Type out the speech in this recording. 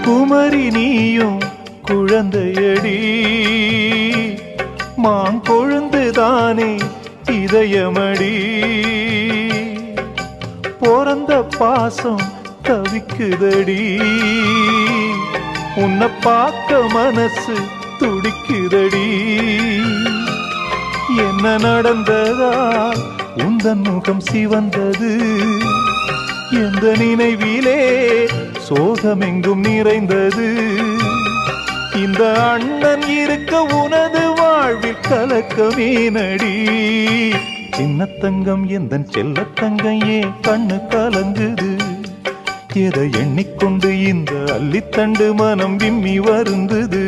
குமரி நீயும் குழந்தையடி மாங்கொழுந்துதானே இதயமடி பிறந்த பாசம் தவிக்குதடி உன்னை பார்க்க மனசு துடிக்குதடி என்ன நடந்ததா உந்தன் முகம் சிவந்தது எந்த நினைவிலே சோகமெங்கும் நிறைந்தது இந்த அண்ணன் இருக்க உனது வாழ்வில் கலக்கமே நடி சின்னத்தங்கம் எந்தன் செல்லத்தங்கம் ஏன் கண்ணு கலங்குது எதை எண்ணிக்கொண்டு இந்த அள்ளித்தண்டு மனம் விம்மி வருந்தது